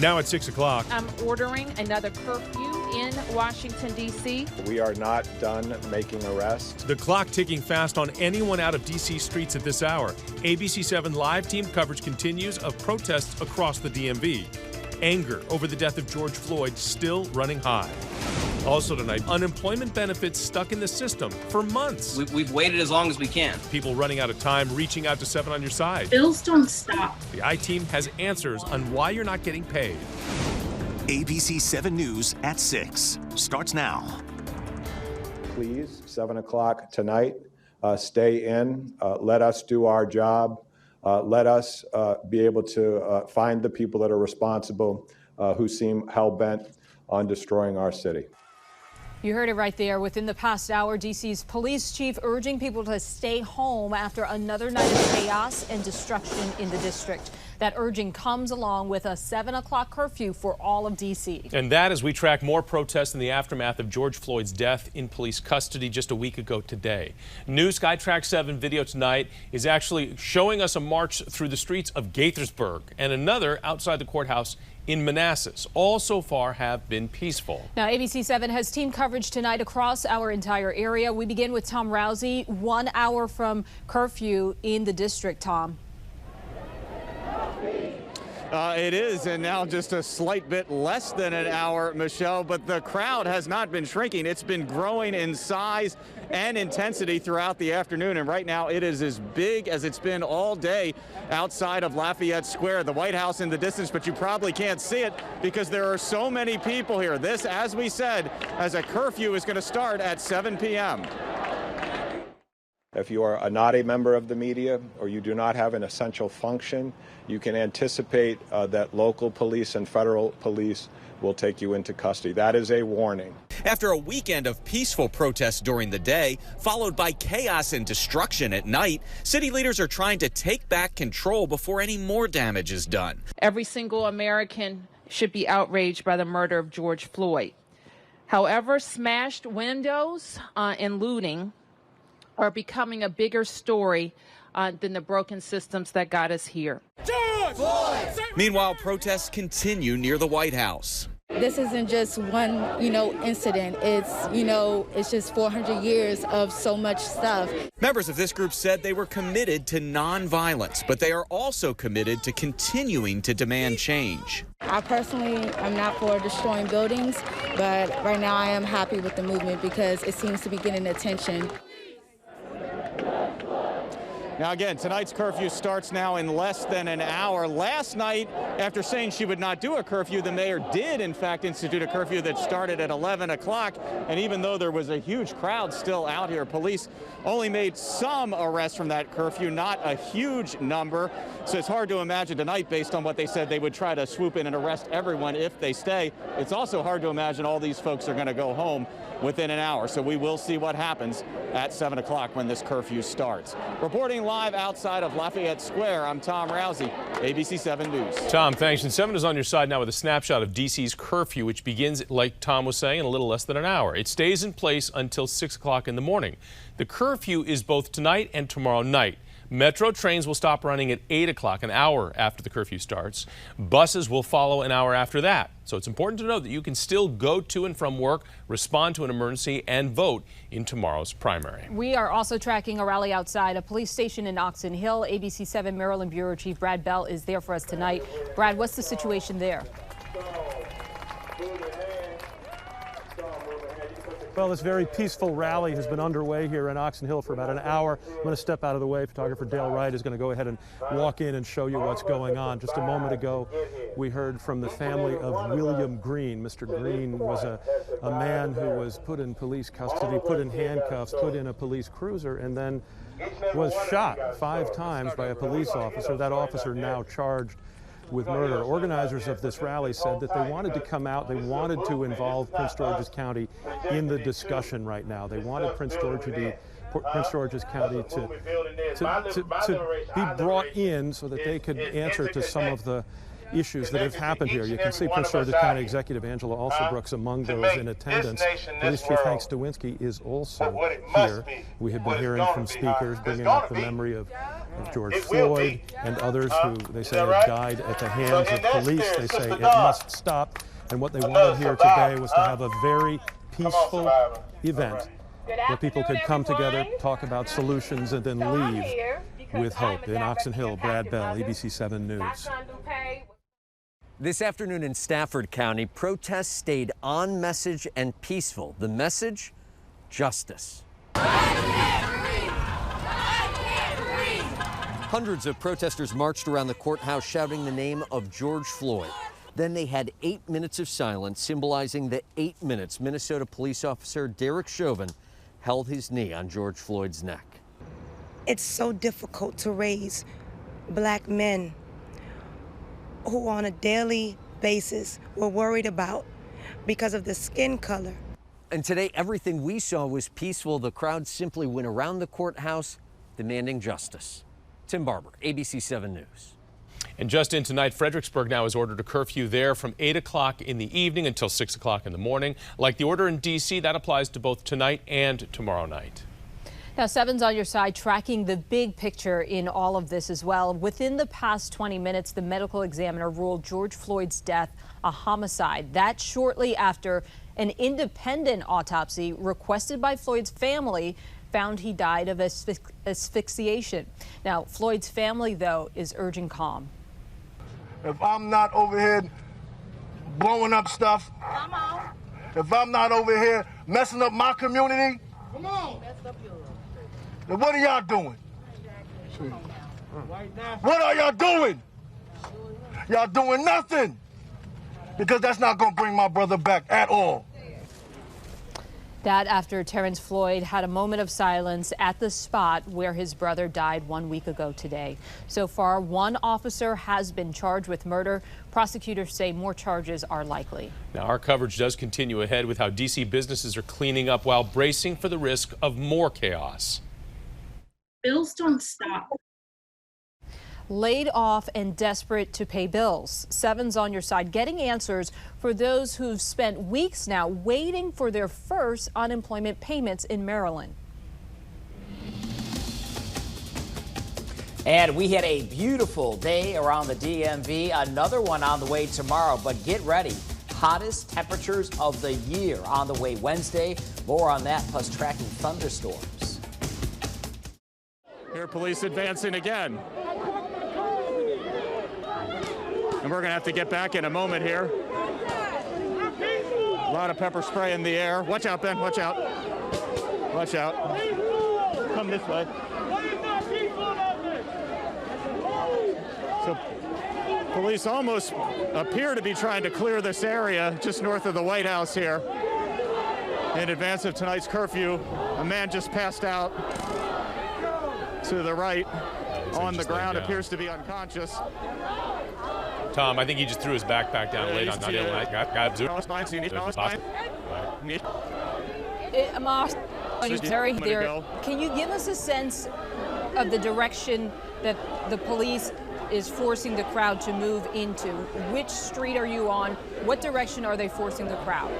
Now at 6 o'clock. I'm ordering another curfew in Washington, D.C. We are not done making arrests. The clock ticking fast on anyone out of D.C. streets at this hour. ABC 7 live team coverage continues of protests across the DMV. Anger over the death of George Floyd still running high. Also tonight, unemployment benefits stuck in the system for months. We've waited as long as we can. People running out of time, reaching out to 7 on your side. Bills don't stop. The I-Team has answers on why you're not getting paid. ABC 7 News at 6 starts now. Please, 7 o'clock tonight, stay in. Let us do our job. Let us be able to find the people that are responsible who seem hell-bent on destroying our city. You heard it right there. Within the past hour, D.C.'s police chief urging people to stay home after another night of chaos and destruction in the district. That urging comes along with a 7 o'clock curfew for all of D.C. And that as we track more protests in the aftermath of George Floyd's death in police custody just a week ago today. New Skytrack 7 video tonight is actually showing us a march through the streets of Gaithersburg and another outside the courthouse in Manassas. All so far have been peaceful. Now, ABC 7 has team coverage tonight across our entire area. We begin with Tom Rousey, 1 hour from curfew in the district. Tom. It is, and now just a slight bit less than an hour, Michelle, but the crowd has not been shrinking. It's been growing in size and intensity throughout the afternoon, and right now it is as big as it's been all day outside of Lafayette Square, the White House in the distance, but you probably can't see it because there are so many people here. This, as we said, as a curfew is going to start at 7 p.m. If you are not a member of the media or you do not have an essential function, you can anticipate that local police and federal police will take you into custody. That is a warning. After a weekend of peaceful protests during the day, followed by chaos and destruction at night, city leaders are trying to take back control before any more damage is done. Every single American should be outraged by the murder of George Floyd. However, smashed windows and looting are becoming a bigger story than the broken systems that got us here. George Floyd! Meanwhile, protests continue near the White House. This isn't just one, incident. It's just 400 years of so much stuff. Members of this group said they were committed to nonviolence, but they are also committed to continuing to demand change. I personally am not for destroying buildings, but right now I am happy with the movement because it seems to be getting attention. Now again, tonight's curfew starts now in less than an hour. Last night, after saying she would not do a curfew, the mayor did in fact institute a curfew that started at 11 o'clock. And even though there was a huge crowd still out here, police only made some arrests from that curfew, not a huge number. So it's hard to imagine tonight, based on what they said, they would try to swoop in and arrest everyone if they stay. It's also hard to imagine all these folks are going to go home within an hour. So we will see what happens at 7 o'clock when this curfew starts. Reporting live outside of Lafayette Square, I'm Tom Rousey, ABC 7 News. Tom, thanks. And 7 is on your side now with a snapshot of D.C.'s curfew, which begins, like Tom was saying, in a little less than an hour. It stays in place until 6 o'clock in the morning. The curfew is both tonight and tomorrow night. Metro trains will stop running at 8 o'clock, an hour after the curfew starts. Buses will follow an hour after that. So it's important to know that you can still go to and from work, respond to an emergency, and vote in tomorrow's primary. We are also tracking a rally outside a police station in Oxon Hill. ABC 7 Maryland Bureau Chief Brad Bell is there for us tonight. Brad, what's the situation there? Well, this very peaceful rally has been underway here in Oxon Hill for about an hour. I'm going to step out of the way. Photographer Dale Wright is going to go ahead and walk in and show you what's going on. Just a moment ago, we heard from the family of William Green. Mr. Green was a man who was put in police custody, put in handcuffs, put in a police cruiser, and then was shot 5 times by a police officer. That officer now charged with murder. Organizers of this rally said that they wanted to come out, they wanted to involve Prince George's County in the discussion right now. They wanted Prince George's County to be brought in so that they could answer to some of the issues that have happened here. You can see Prince George's County Executive Angela Alsobrooks among those in attendance. Police Chief Hank Stawinski is also here. We have been hearing from speakers bringing up the memory of George Floyd and others who they say have died at the hands of police. They say it must stop. And what they wanted here today was to have a very peaceful event where people could come together, talk about solutions, and then leave with hope. In Oxon Hill, Brad Bell, ABC 7 News. This afternoon in Stafford County, protests stayed on message and peaceful. The message? Justice. Hundreds of protesters marched around the courthouse shouting the name of George Floyd. Then they had 8 minutes of silence, symbolizing the 8 minutes Minnesota police officer Derek Chauvin held his knee on George Floyd's neck. It's so difficult to raise black men who on a daily basis we're worried about because of the skin color. And today, everything we saw was peaceful. The crowd simply went around the courthouse demanding justice. Tim Barber, ABC 7 News. And just in tonight, Fredericksburg now has ordered a curfew there from 8 o'clock in the evening until 6 o'clock in the morning. Like the order in D.C., that applies to both tonight and tomorrow night. Now, 7's on your side, tracking the big picture in all of this as well. Within the past 20 minutes, the medical examiner ruled George Floyd's death a homicide. That shortly after an independent autopsy requested by Floyd's family found he died of asphyxiation. Now, Floyd's family, though, is urging calm. If I'm not over here blowing up stuff, if I'm not over here messing up my community, then what are y'all doing? What are y'all doing? Y'all doing nothing. Because that's not going to bring my brother back at all. That after Terrence Floyd had a moment of silence at the spot where his brother died 1 week ago today. So far, one officer has been charged with murder. Prosecutors say more charges are likely. Now, our coverage does continue ahead with how D.C. businesses are cleaning up while bracing for the risk of more chaos. Bills don't stop. Laid off and desperate to pay bills. 7's on your side, getting answers for those who've spent weeks now waiting for their first unemployment payments in Maryland. And we had a beautiful day around the DMV. Another one on the way tomorrow, but get ready. Hottest temperatures of the year on the way Wednesday. More on that, plus tracking thunderstorms. Here, police advancing again. And we're going to have to get back in a moment here. A lot of pepper spray in the air. Watch out, Ben. Watch out. Watch out. Come this way. So police almost appear to be trying to clear this area just north of the White House here. In advance of tonight's curfew, a man just passed out to the right on the ground, appears to be unconscious. Tom, I think he just threw his backpack down and laid on Can you give us a sense of the direction that the police is forcing the crowd to move into? Which street are you on? What direction are they forcing the crowd?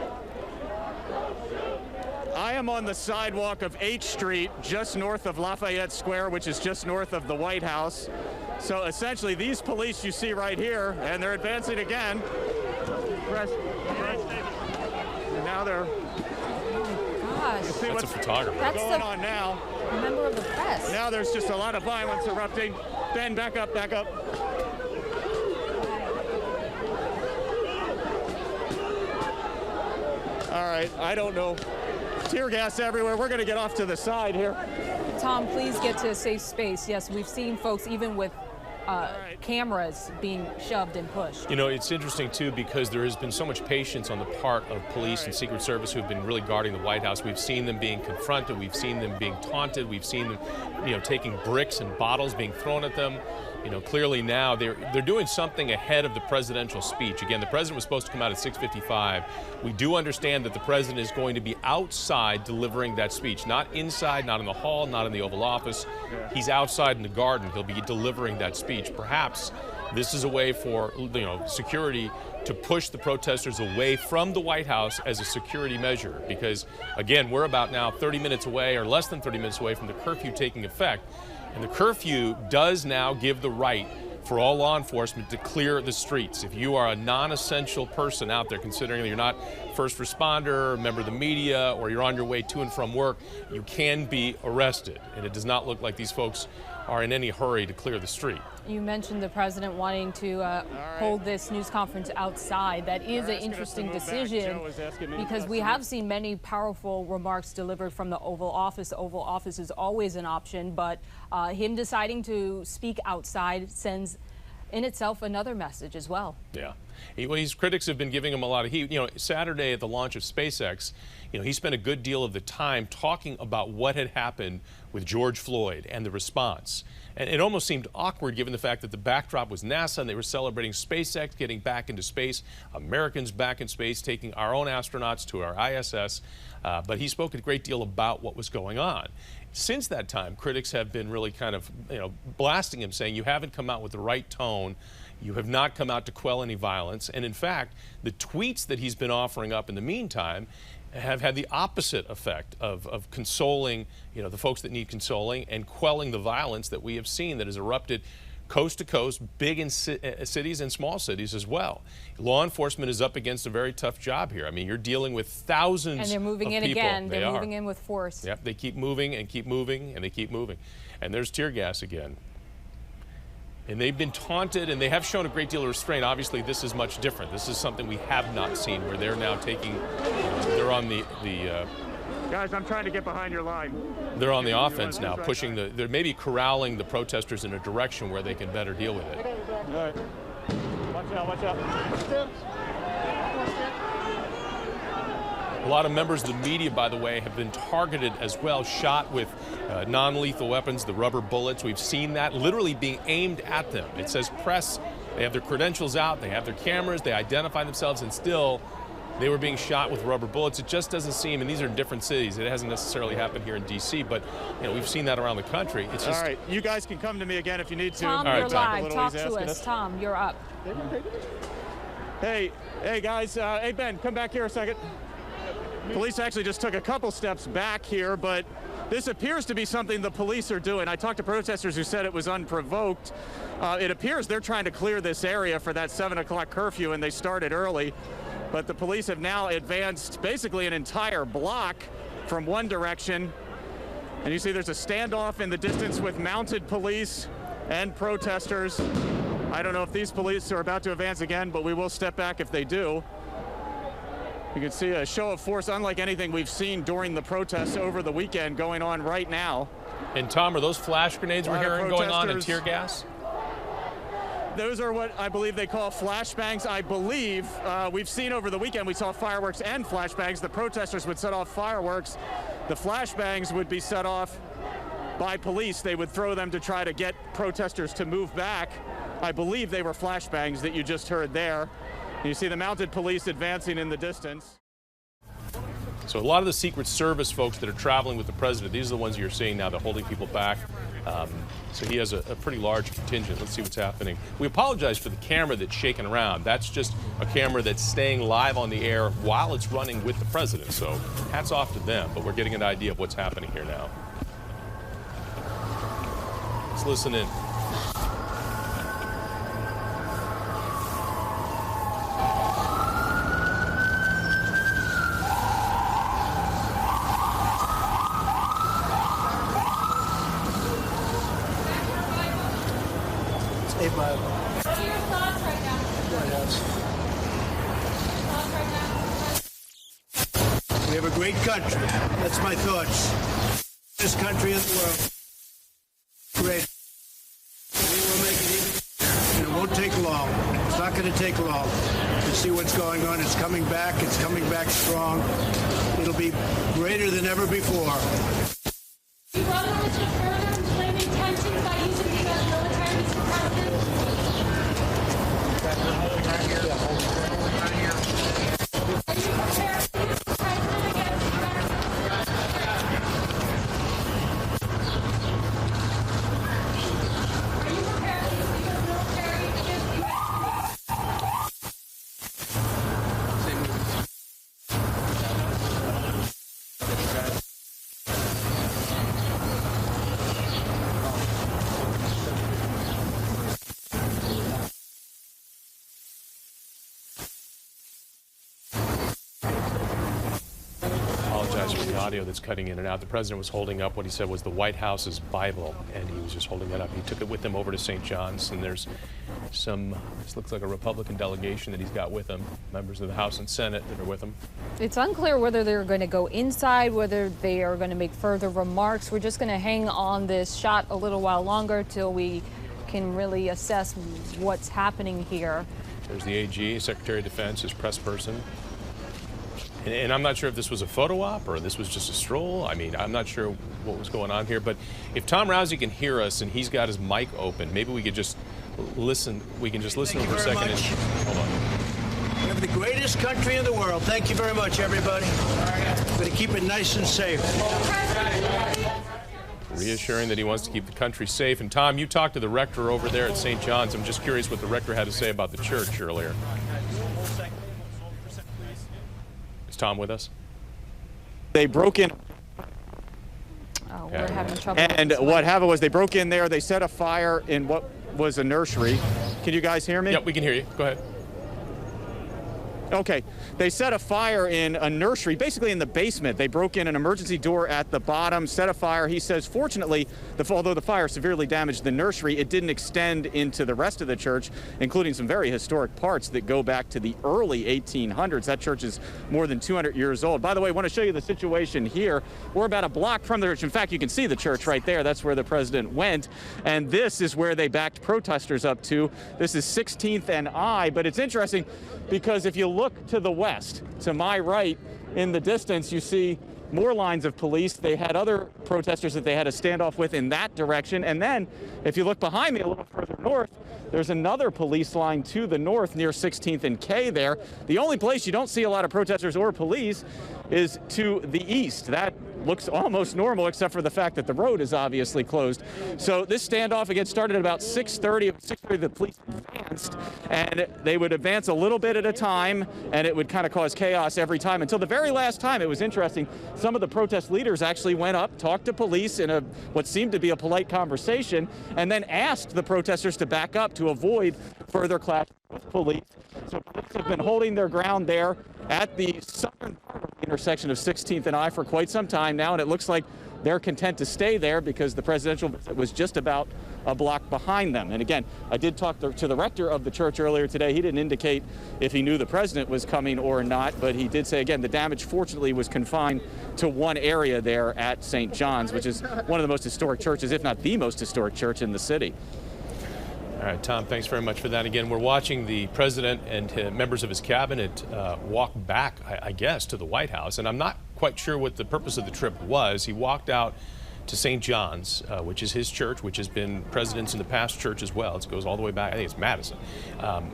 I am on the sidewalk of H Street, just north of Lafayette Square, which is just north of the White House. So essentially, these police you see right here, and they're advancing again. And now they're. Oh, gosh. You see That's a photographer. That's going on now. A member of the press. Now there's just a lot of violence erupting. Ben, back up, back up. All right, I don't know. Tear gas everywhere. We're going to get off to the side here. Tom, please get to a safe space. Yes, we've seen folks even with cameras being shoved and pushed. You know, it's interesting, too, because there has been so much patience on the part of police and Secret Service who have been really guarding the White House. We've seen them being confronted. We've seen them being taunted. We've seen them, taking bricks and bottles being thrown at them. Clearly now they're doing something ahead of the presidential speech. Again, the president was supposed to come out at 6:55. We do understand that the president is going to be outside delivering that speech, not inside, not in the hall, not in the Oval Office. He's outside in the garden. He'll be delivering that speech. Perhaps This is a way for security to push the protesters away from the White House as a security measure, because again, we're about now 30 minutes away or less than 30 minutes away from the curfew taking effect, and the curfew does now give the right for all law enforcement to clear the streets. If you are a non-essential person out there, considering that you're not first responder, member of the media, or you're on your way to and from work, you can be arrested. And it does not look like these folks are in any hurry to clear the street. You mentioned the president wanting to hold this news conference outside. That is an interesting decision because we have seen many powerful remarks delivered from the Oval Office. The Oval Office is always an option, but him deciding to speak outside sends in itself another message as well. Yeah. His critics have been giving him a lot of heat. Saturday at the launch of SpaceX, he spent a good deal of the time talking about what had happened with George Floyd and the response. And it almost seemed awkward given the fact that the backdrop was NASA and they were celebrating SpaceX getting back into space, Americans back in space, taking our own astronauts to our ISS. But he spoke a great deal about what was going on. Since that time, critics have been really kind of, blasting him, saying you haven't come out with the right tone. You have not come out to quell any violence. And in fact, the tweets that he's been offering up in the meantime have had the opposite effect of consoling, the folks that need consoling and quelling the violence that we have seen that has erupted coast to coast, big in cities and small cities as well. Law enforcement is up against a very tough job here. I mean, you're dealing with thousands of people. And they're moving in again. They're moving in with force. Yep, they keep moving and keep moving and they keep moving. And there's tear gas again. And they've been taunted, and they have shown a great deal of restraint. Obviously, this is much different. This is something we have not seen, where they're now taking, they're on the guys, I'm trying to get behind your line. They're on the offense now, pushing they're maybe corralling the protesters in a direction where they can better deal with it. All right. Watch out, watch out. A lot of members of the media, by the way, have been targeted as well, shot with non-lethal weapons, the rubber bullets. We've seen that literally being aimed at them. It says press, they have their credentials out, they have their cameras, they identify themselves, and still they were being shot with rubber bullets. It just doesn't seem, and these are in different cities, it hasn't necessarily happened here in D.C., but we've seen that around the country. It's just... All right, you guys can come to me again if you need to. Tom, you're live. Talk to us. Tom, you're up. Hey guys, hey Ben, come back here a second. Police actually just took a couple steps back here, but this appears to be something the police are doing. I talked to protesters who said it was unprovoked. It appears they're trying to clear this area for that 7 o'clock curfew, and they started early. But the police have now advanced basically an entire block from one direction. And you see there's a standoff in the distance with mounted police and protesters. I don't know if these police are about to advance again, but we will step back if they do. You can see a show of force unlike anything we've seen during the protests over the weekend going on right now. And Tom, are those flash grenades we're hearing going on and tear gas? Those are what I believe they call flashbangs. I believe we've seen over the weekend, we saw fireworks and flashbangs. The protesters would set off fireworks. The flashbangs would be set off by police. They would throw them to try to get protesters to move back. I believe they were flashbangs that you just heard there. You see the mounted police advancing in the distance. So a lot of the Secret Service folks that are traveling with the president, these are the ones you're seeing now, they're holding people back. So he has a pretty large contingent. Let's see what's happening. We apologize for the camera that's shaking around. That's just a camera that's staying live on the air while it's running with the president. So hats off to them, but we're getting an idea of what's happening here now. Let's listen in. What are your thoughts right now? We have a great country. That's my thoughts. This country in the world. Great. We will make it even better. And it won't take long. It's not going to take long to see what's going on. It's coming back. It's coming back strong. It'll be greater than ever before. You run a little further and claiming tensions by using the U.S. military, Mr. President? Are you prepared to use the president against the Are you prepared to use the U.S. military against apologize for the audio that's cutting in and out. The president was holding up what he said was the White House's Bible, and he was just holding that up. He took it with him over to St. John's, and there's this looks like a Republican delegation that he's got with him, members of the House and Senate that are with him. It's unclear whether they're going to go inside, whether they are going to make further remarks. We're just going to hang on this shot a little while longer till we can really assess what's happening here. There's the AG, Secretary of Defense, his press person. And I'm not sure if this was a photo op or this was just a stroll. I mean, I'm not sure what was going on here. But if Tom Rousey can hear us and he's got his mic open, maybe we could just listen. We can just listen to him for a second. And, hold on. We have the greatest country in the world. Thank you very much, everybody. We're going to keep it nice and safe. Reassuring that he wants to keep the country safe. And Tom, you talked to the rector over there at St. John's. I'm just curious what the rector had to say about the church earlier. Is Tom with us? They broke in. Oh, we're having trouble. And what happened was they broke in there. They set a fire in what was a nursery. Can you guys hear me? Yep, we can hear you. Go ahead. Okay. They set a fire in a nursery, basically in the basement. They broke in an emergency door at the bottom, set a fire. He says, fortunately, although the fire severely damaged the nursery, it didn't extend into the rest of the church, including some very historic parts that go back to the early 1800s. That church is more than 200 years old. By the way, I want to show you the situation here. We're about a block from the church. In fact, you can see the church right there. That's where the president went. And this is where they backed protesters up to. This is 16th and I. But it's interesting because if you look to the west, to my right in the distance, you see more lines of police. They had other protesters that they had a standoff with in that direction. And then if you look behind me a little further north, there's another police line to the north near 16th and K there. The only place you don't see a lot of protesters or police is to the east. That looks almost normal except for the fact that the road is obviously closed. So this standoff again started at about 6:30. At 6:30 the police advanced, and they would advance a little bit at a time, and it would kind of cause chaos every time until the very last time. It was interesting. Some of the protest leaders actually went up, talked to police in what seemed to be a polite conversation, and then asked the protesters to back up to avoid further clash with police. So police have been holding their ground there at the southern part of the intersection of 16th and I for quite some time now, and it looks like they're content to stay there because the presidential visit was just about a block behind them. And again, I did talk to the rector of the church earlier today. He didn't indicate if he knew the president was coming or not, but he did say, again, the damage fortunately was confined to one area there at St. John's, which is one of the most historic churches, if not the most historic church in the city. All right, Tom, thanks very much for that. Again, we're watching the president and members of his cabinet walk back, I guess, to the White House. And I'm not quite sure what the purpose of the trip was. He walked out to St. John's, which is his church, which has been presidents in the past church as well. It goes all the way back. I think it's Madison.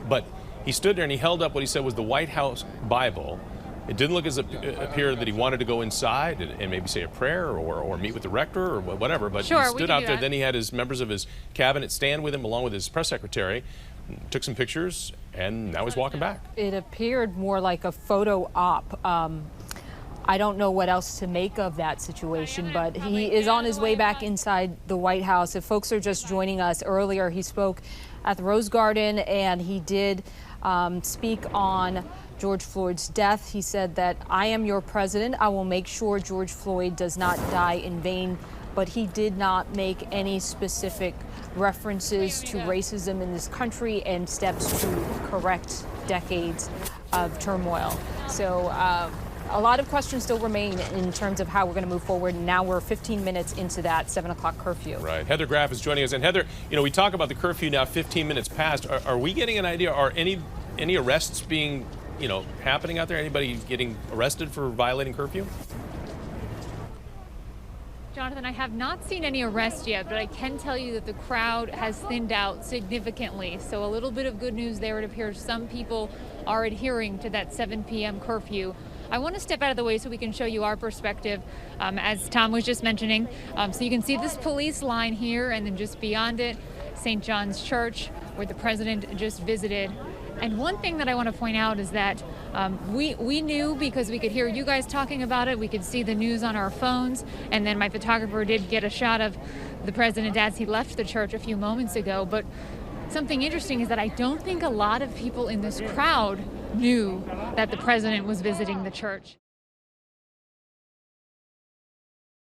But he stood there and he held up what he said was the White House Bible. It didn't look as appear that he wanted to go inside and maybe say a prayer or meet with the rector or whatever, but sure, he stood out there. Then he had his members of his cabinet stand with him along with his press secretary, took some pictures, and now he's walking back. It appeared more like a photo op. I don't know what else to make of that situation, but he is on his way back inside the White House. If folks are just joining us, earlier he spoke at the Rose Garden, and he did speak on George Floyd's death. He said that I am your president. I will make sure George Floyd does not die in vain. But he did not make any specific references to racism in this country and steps to correct decades of turmoil. So a lot of questions still remain in terms of how we're going to move forward. Now we're 15 minutes into that 7 o'clock curfew. Right. Heather Graff is joining us. And Heather, you know, we talk about the curfew now 15 minutes past. Are we getting an idea? Are any arrests being happening out there? Anybody getting arrested for violating curfew? Jonathan, I have not seen any arrests yet, but I can tell you that the crowd has thinned out significantly. So a little bit of good news there. It appears some people are adhering to that 7 p.m. curfew. I want to step out of the way so we can show you our perspective, as Tom was just mentioning. So you can see this police line here, and then just beyond it, St. John's Church, where the president just visited. And one thing that I want to point out is that we knew, because we could hear you guys talking about it, we could see the news on our phones, and then my photographer did get a shot of the president as he left the church a few moments ago. But something interesting is that I don't think a lot of people in this crowd knew that the president was visiting the church.